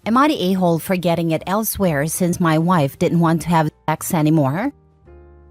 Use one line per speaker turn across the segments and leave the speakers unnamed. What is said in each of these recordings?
Am I the a-hole for getting it elsewhere since my wife didn't want to have sex anymore?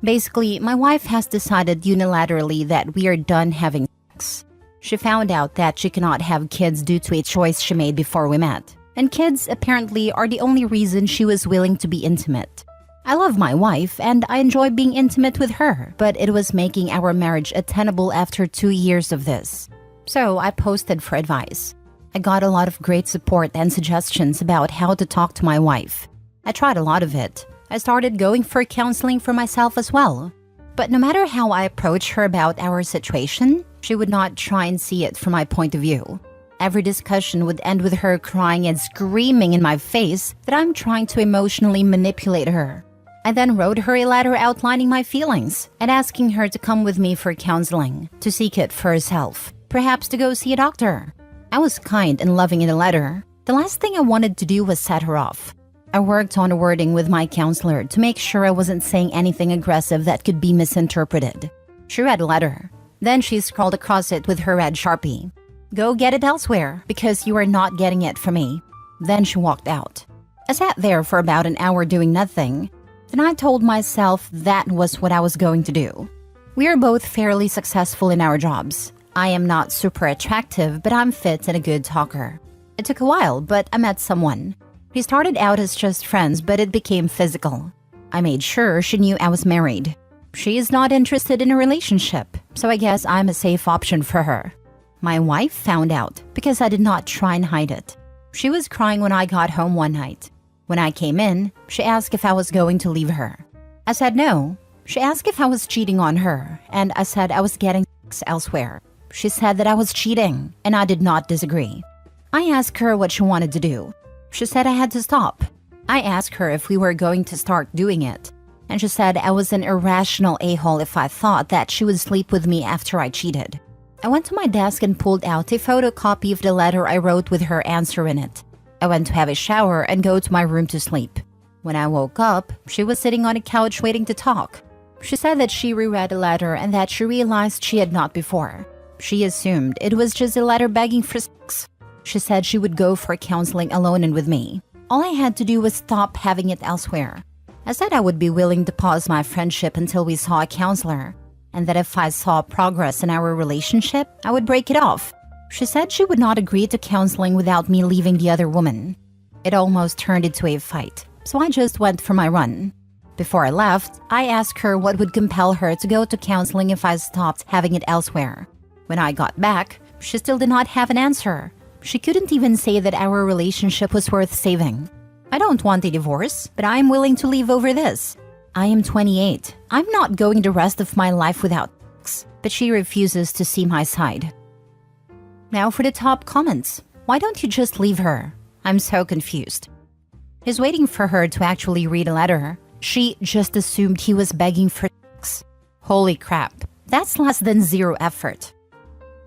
Basically, my wife has decided unilaterally that we are done having sex. She found out that she cannot have kids due to a choice she made before we met. And kids apparently are the only reason she was willing to be intimate. I love my wife and I enjoy being intimate with her, but it was making our marriage untenable after 2 years of this. So I posted for advice. I got a lot of great support and suggestions about how to talk to my wife. I tried a lot of it. I started going for counseling for myself as well. But no matter how I approached her about our situation, she would not try and see it from my point of view. Every discussion would end with her crying and screaming in my face that I'm trying to emotionally manipulate her. I then wrote her a letter outlining my feelings and asking her to come with me for counseling, to seek it for herself, perhaps to go see a doctor. I was kind and loving in the letter. The last thing I wanted to do was set her off. I worked on the wording with my counselor to make sure I wasn't saying anything aggressive that could be misinterpreted. She read the letter. Then she scrawled across it with her red Sharpie. Go get it elsewhere because you are not getting it from me. Then she walked out. I sat there for about an hour doing nothing. Then I told myself that was what I was going to do. We are both fairly successful in our jobs. I am not super attractive, but I'm fit and a good talker. It took a while, but I met someone. We started out as just friends, but it became physical. I made sure she knew I was married. She is not interested in a relationship, so I guess I'm a safe option for her. My wife found out because I did not try and hide it. She was crying when I got home one night. When I came in, she asked if I was going to leave her. I said no. She asked if I was cheating on her, and I said I was getting sex elsewhere. She said that I was cheating, and I did not disagree. I asked her what she wanted to do. She said I had to stop. I asked her if we were going to start doing it, and she said I was an irrational a-hole if I thought that she would sleep with me after I cheated. I went to my desk and pulled out a photocopy of the letter I wrote with her answer in it. I went to have a shower and go to my room to sleep. When I woke up, she was sitting on a couch waiting to talk. She said that she reread the letter and that she realized she had not before. She assumed it was just a letter begging for sex. She said she would go for counseling alone and with me. All I had to do was stop having it elsewhere. I said I would be willing to pause my friendship until we saw a counselor, and that if I saw progress in our relationship, I would break it off. She said she would not agree to counseling without me leaving the other woman. It almost turned into a fight, so I just went for my run. Before I left, I asked her what would compel her to go to counseling if I stopped having it elsewhere. When I got back, she still did not have an answer. She couldn't even say that our relationship was worth saving. I don't want a divorce, but I am willing to leave over this. I am 28. I'm not going the rest of my life without sex, but she refuses to see my side. Now for the top comments. Why don't you just leave her? I'm so confused. He's waiting for her to actually read a letter. She just assumed he was begging for sex. Holy crap. That's less than zero effort.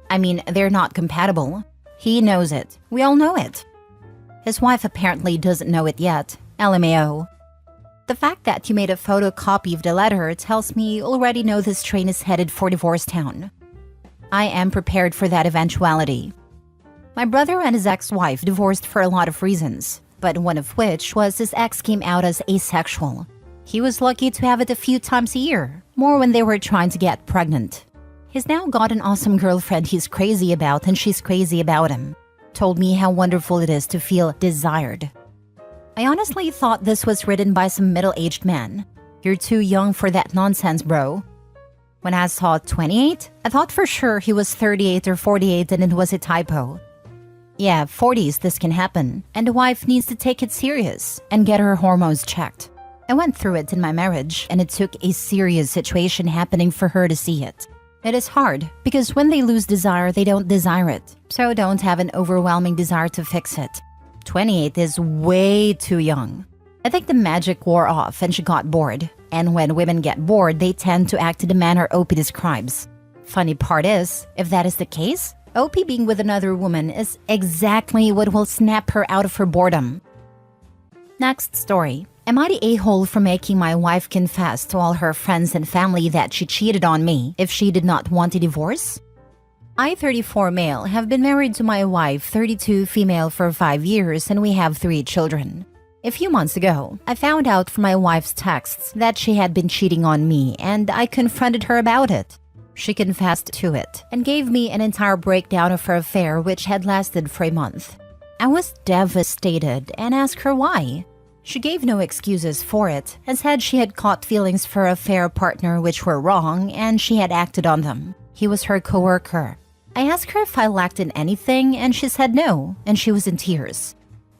I mean, they're not compatible. He knows it. We all know it. His wife apparently doesn't know it yet. LMAO. The fact that you made a photocopy of the letter tells me you already know this train is headed for divorce town. I am prepared for that eventuality. My brother and his ex-wife divorced for a lot of reasons, but one of which was his ex came out as asexual. He was lucky to have it a few times a year, more when they were trying to get pregnant. He's now got an awesome girlfriend he's crazy about and she's crazy about him. Told me how wonderful it is to feel desired. I honestly thought this was written by some middle-aged man. You're too young for that nonsense, bro. When I saw 28, I thought for sure he was 38 or 48 and it was a typo. Yeah, 40s this can happen, and the wife needs to take it serious and get her hormones checked. I went through it in my marriage, and it took a serious situation happening for her to see it. It is hard, because when they lose desire, they don't desire it, so don't have an overwhelming desire to fix it. 28 is way too young. I think the magic wore off and she got bored, and when women get bored, they tend to act in the manner OP describes. Funny part is, if that is the case, OP being with another woman is exactly what will snap her out of her boredom. Next story. Am I the a-hole for making my wife confess to all her friends and family that she cheated on me if she did not want a divorce? I, 34 male, have been married to my wife, 32 female, for 5 years, and we have 3 children. A few months ago, I found out from my wife's texts that she had been cheating on me, and I confronted her about it. She confessed to it and gave me an entire breakdown of her affair, which had lasted for a month. I was devastated and asked her why. She gave no excuses for it and said she had caught feelings for her affair partner which were wrong and she had acted on them. He was her coworker. I asked her if I lacked in anything and she said no, and she was in tears.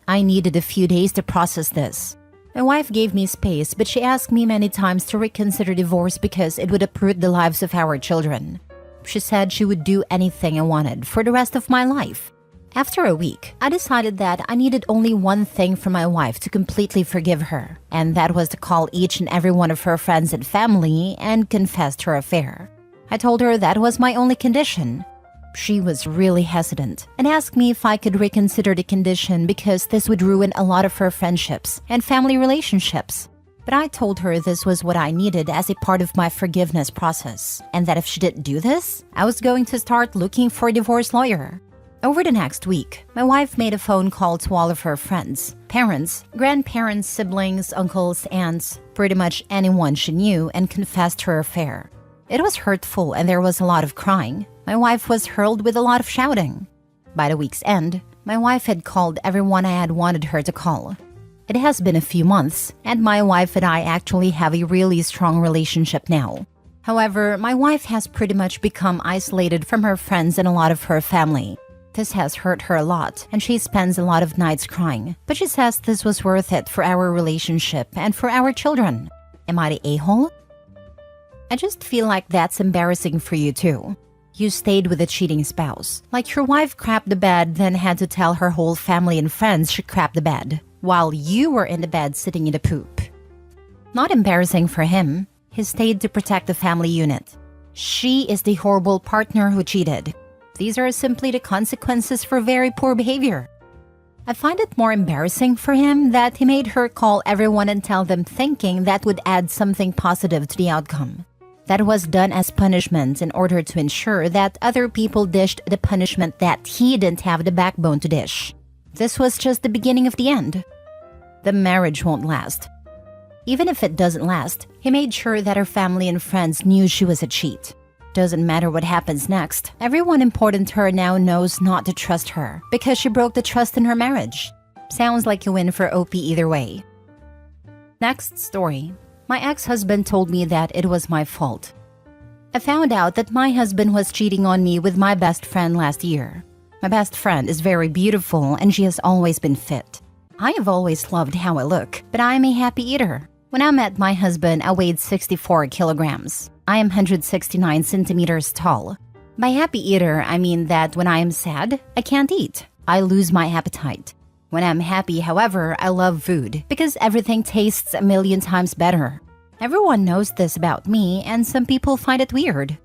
I needed a few days to process this. My wife gave me space, but she asked me many times to reconsider divorce because it would uproot the lives of our children. She said she would do anything I wanted for the rest of my life. After a week, I decided that I needed only one thing from my wife to completely forgive her, and that was to call each and every one of her friends and family and confess her affair. I told her that was my only condition. She was really hesitant and asked me if I could reconsider the condition because this would ruin a lot of her friendships and family relationships. But I told her this was what I needed as a part of my forgiveness process, and that if she didn't do this, I was going to start looking for a divorce lawyer. Over the next week, my wife made a phone call to all of her friends, parents, grandparents, siblings, uncles, aunts, pretty much anyone she knew, and confessed her affair. It was hurtful and there was a lot of crying. My wife was hurled with a lot of shouting. By the week's end, my wife had called everyone I had wanted her to call. It has been a few months, and my wife and I actually have a really strong relationship now. However, my wife has pretty much become isolated from her friends and a lot of her family. This has hurt her a lot, and she spends a lot of nights crying. But she says this was worth it for our relationship and for our children. Am I the a-hole? I just feel like that's embarrassing for you too. You stayed with a cheating spouse. Like your wife crapped the bed, then had to tell her whole family and friends she crapped the bed, while you were in the bed sitting in the poop. Not embarrassing for him. He stayed to protect the family unit. She is the horrible partner who cheated. These are simply the consequences for very poor behavior. I find it more embarrassing for him that he made her call everyone and tell them, thinking that would add something positive to the outcome. That was done as punishment in order to ensure that other people dished the punishment that he didn't have the backbone to dish. This was just the beginning of the end. The marriage won't last. Even if it doesn't last, he made sure that her family and friends knew she was a cheat. Doesn't matter what happens next, everyone important to her now knows not to trust her because she broke the trust in her marriage. Sounds like you win for OP either way. Next story. My ex-husband told me that it was my fault. I found out that my husband was cheating on me with my best friend last year. My best friend is very beautiful and she has always been fit. I have always loved how I look, but I am a happy eater. When I met my husband, I weighed 64 kilograms. I am 169 centimeters tall. By happy eater, I mean that when I am sad, I can't eat. I lose my appetite. When I'm happy, however, I love food because everything tastes a million times better. Everyone knows this about me, and some people find it weird.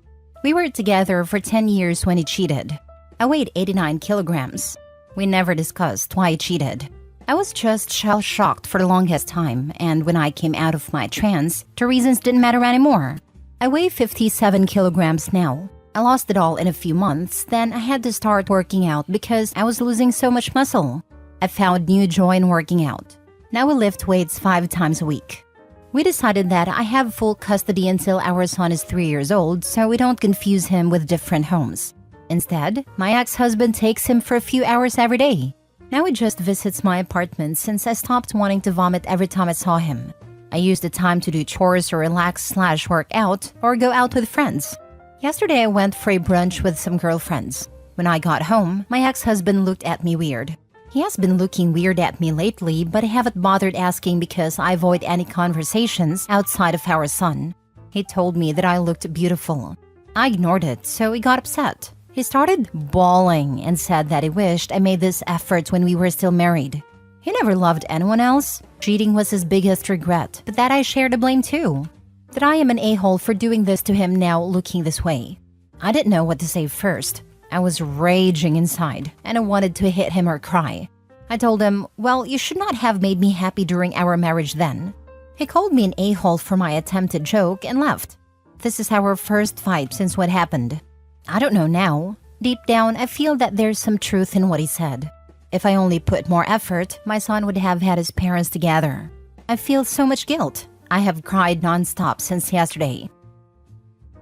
We were together for 10 years when he cheated. I weighed 89 kilograms. We never discussed why he cheated. I was just shell-shocked for the longest time, and when I came out of my trance, the reasons didn't matter anymore. I weigh 57 kilograms now. I lost it all in a few months, then I had to start working out because I was losing so much muscle. I found new joy in working out. Now we lift weights 5 times a week. We decided that I have full custody until our son is 3 years old, so we don't confuse him with different homes. Instead, my ex-husband takes him for a few hours every day. Now he just visits my apartment since I stopped wanting to vomit every time I saw him. I use the time to do chores or relax/work out or go out with friends. Yesterday I went for a brunch with some girlfriends. When I got home, my ex-husband looked at me weird. He has been looking weird at me lately, but I haven't bothered asking because I avoid any conversations outside of our son. He told me that I looked beautiful. I ignored it, so he got upset. He started bawling and said that he wished I made this effort when we were still married. He never loved anyone else. Cheating was his biggest regret, but that I share the blame too. That I am an a-hole for doing this to him now looking this way. I didn't know what to say first. I was raging inside, and I wanted to hit him or cry. I told him, well, you should not have made me happy during our marriage then. He called me an a-hole for my attempted joke and left. This is our first fight since what happened. I don't know now. Deep down, I feel that there's some truth in what he said. If I only put more effort, my son would have had his parents together. I feel so much guilt. I have cried nonstop since yesterday.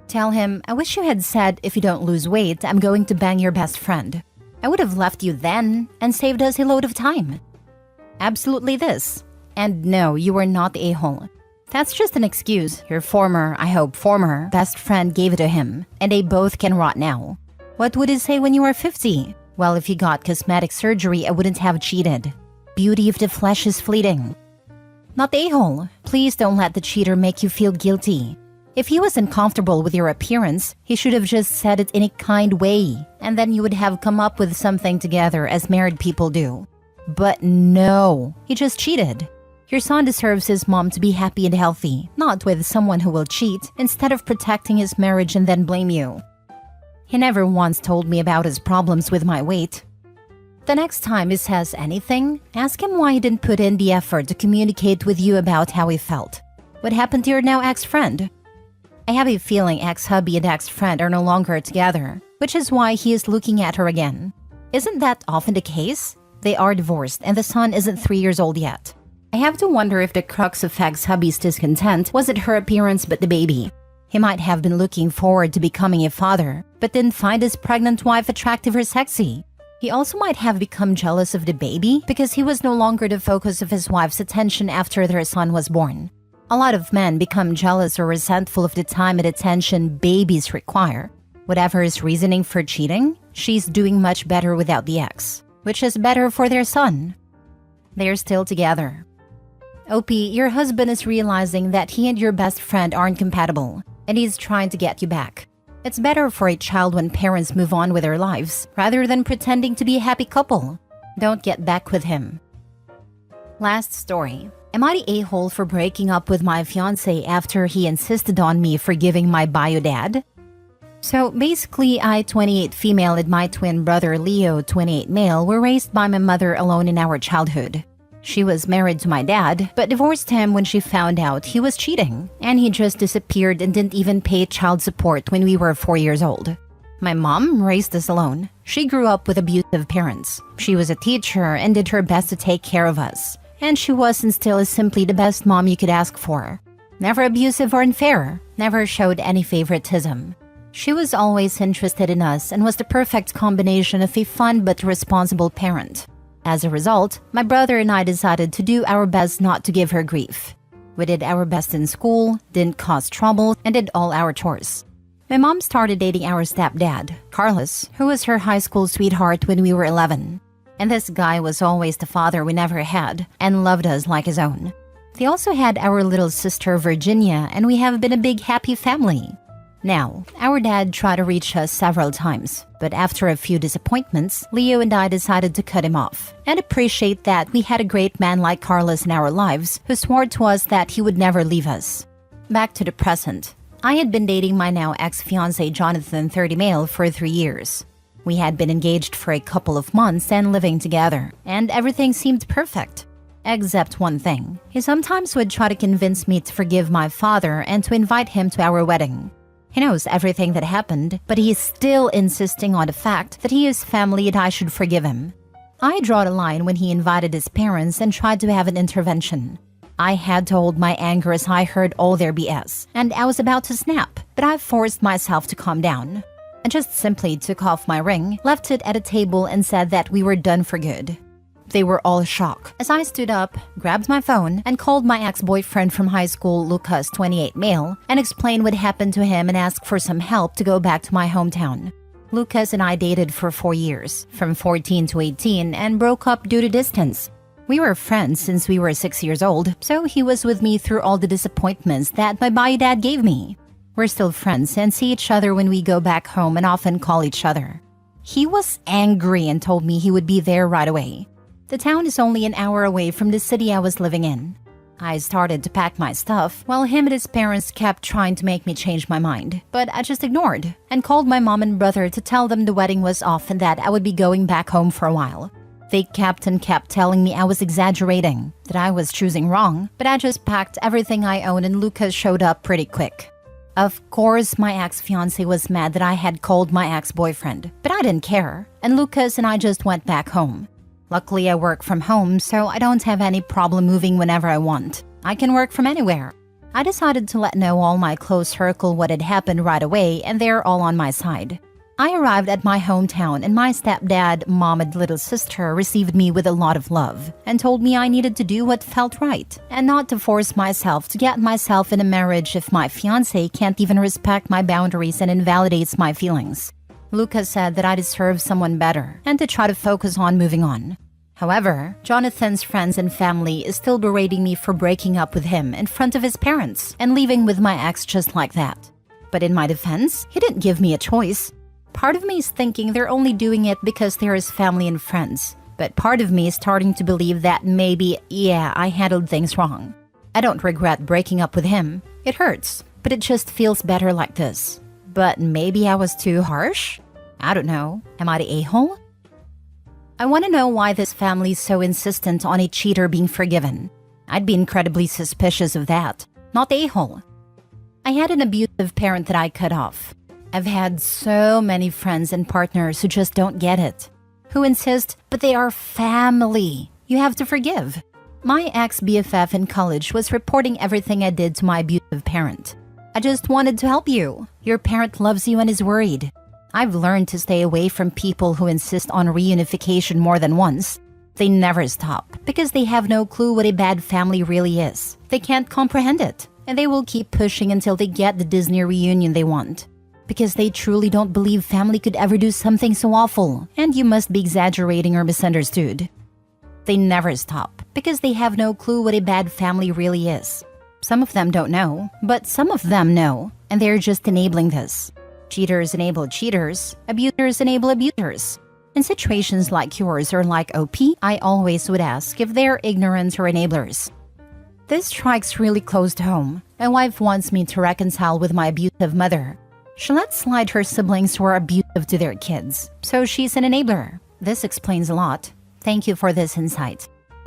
Tell him, I wish you had said, if you don't lose weight, I'm going to bang your best friend. I would have left you then and saved us a load of time. Absolutely this. And no, you were not the a-hole. That's just an excuse. Your I hope former, best friend gave it to him, and they both can rot now. What would he say when you were 50? Well, if you got cosmetic surgery, I wouldn't have cheated. Beauty of the flesh is fleeting. Not the a-hole. Please don't let the cheater make you feel guilty. If he was uncomfortable with your appearance, he should have just said it in a kind way, and then you would have come up with something together as married people do. But no, he just cheated. Your son deserves his mom to be happy and healthy, not with someone who will cheat instead of protecting his marriage and then blame you. He never once told me about his problems with my weight. The next time he says anything, ask him why he didn't put in the effort to communicate with you about how he felt. What happened to your now ex-friend? I have a feeling ex-hubby and ex-friend are no longer together, which is why he is looking at her again. Isn't that often the case? They are divorced and the son isn't 3 years old yet. I have to wonder if the crux of ex-hubby's discontent wasn't her appearance but the baby. He might have been looking forward to becoming a father, but didn't find his pregnant wife attractive or sexy. He also might have become jealous of the baby because he was no longer the focus of his wife's attention after their son was born. A lot of men become jealous or resentful of the time and attention babies require. Whatever his reasoning for cheating, she's doing much better without the ex, which is better for their son. They're still together. OP, your husband is realizing that he and your best friend aren't compatible, and he's trying to get you back. It's better for a child when parents move on with their lives, rather than pretending to be a happy couple. Don't get back with him. Last story. Am I the a-hole for breaking up with my fiancé after he insisted on me forgiving my bio dad? So basically, I, 28 female, and my twin brother Leo, 28 male, were raised by my mother alone in our childhood. She was married to my dad, but divorced him when she found out he was cheating, and he just disappeared and didn't even pay child support when we were 4 years old. My mom raised us alone. She grew up with abusive parents. She was a teacher and did her best to take care of us. And she was and still is simply the best mom you could ask for. Never abusive or unfair, never showed any favoritism. She was always interested in us and was the perfect combination of a fun but responsible parent. As a result, my brother and I decided to do our best not to give her grief. We did our best in school, didn't cause trouble, and did all our chores. My mom started dating our stepdad, Carlos, who was her high school sweetheart when we were 11. And this guy was always the father we never had and loved us like his own. They also had our little sister Virginia, and we have been a big happy family. Now, our dad tried to reach us several times, but after a few disappointments, Leo and I decided to cut him off and appreciate that we had a great man like Carlos in our lives who swore to us that he would never leave us. Back to the present. I had been dating my now ex-fiancé Jonathan, 30 male, for 3 years. We had been engaged for a couple of months and living together, and everything seemed perfect. Except one thing. He sometimes would try to convince me to forgive my father and to invite him to our wedding. He knows everything that happened, but he is still insisting on the fact that he is family and I should forgive him. I draw the line when he invited his parents and tried to have an intervention. I had to hold my anger as I heard all their BS, and I was about to snap, but I forced myself to calm down. I just simply took off my ring, left it at a table, and said that we were done for good. They were all shocked as I stood up, grabbed my phone, and called my ex-boyfriend from high school, Lucas, 28 male, and explained what happened to him and asked for some help to go back to my hometown. Lucas and I dated for 4 years, from 14 to 18, and broke up due to distance. We were friends since we were 6 years old, so he was with me through all the disappointments that my bio dad gave me. We're still friends and see each other when we go back home and often call each other. He was angry and told me he would be there right away. The town is only an hour away from the city I was living in. I started to pack my stuff while him and his parents kept trying to make me change my mind, but I just ignored and called my mom and brother to tell them the wedding was off and that I would be going back home for a while. They kept telling me I was exaggerating, that I was choosing wrong, but I just packed everything I owned and Lucas showed up pretty quick. Of course, my ex-fiancé was mad that I had called my ex-boyfriend, but I didn't care, and Lucas and I just went back home. Luckily, I work from home, so I don't have any problem moving whenever I want. I can work from anywhere. I decided to let know all my close circle what had happened right away, and they're all on my side. I arrived at my hometown, and my stepdad, mom, and little sister received me with a lot of love and told me I needed to do what felt right and not to force myself to get myself in a marriage if my fiancé can't even respect my boundaries and invalidates my feelings. Lucas said that I deserve someone better and to try to focus on moving on. However, Jonathan's friends and family is still berating me for breaking up with him in front of his parents and leaving with my ex just like that. But in my defense, he didn't give me a choice. Part of me is thinking they're only doing it because they're his family and friends. But part of me is starting to believe that maybe, yeah, I handled things wrong. I don't regret breaking up with him. It hurts, but it just feels better like this. But maybe I was too harsh? I don't know. Am I the a-hole? I want to know why this family is so insistent on a cheater being forgiven. I'd be incredibly suspicious of that, not the a-hole. I had an abusive parent that I cut off. I've had so many friends and partners who just don't get it, who insist, but they are family. You have to forgive. My ex-BFF in college was reporting everything I did to my abusive parent. I just wanted to help you. Your parent loves you and is worried. I've learned to stay away from people who insist on reunification more than once. They never stop because they have no clue what a bad family really is. They can't comprehend it, and they will keep pushing until they get the Disney reunion they want. Because they truly don't believe family could ever do something so awful, and you must be exaggerating or misunderstood. They never stop because they have no clue what a bad family really is. Some of them don't know, but some of them know, and they're just enabling this. Cheaters enable cheaters, abusers enable abusers. In situations like yours or like OP, I always would ask if they're ignorant or enablers. This strikes really close to home. My wife wants me to reconcile with my abusive mother. She lets slide her siblings who are abusive to their kids, so she's an enabler. This explains a lot. Thank you for this insight.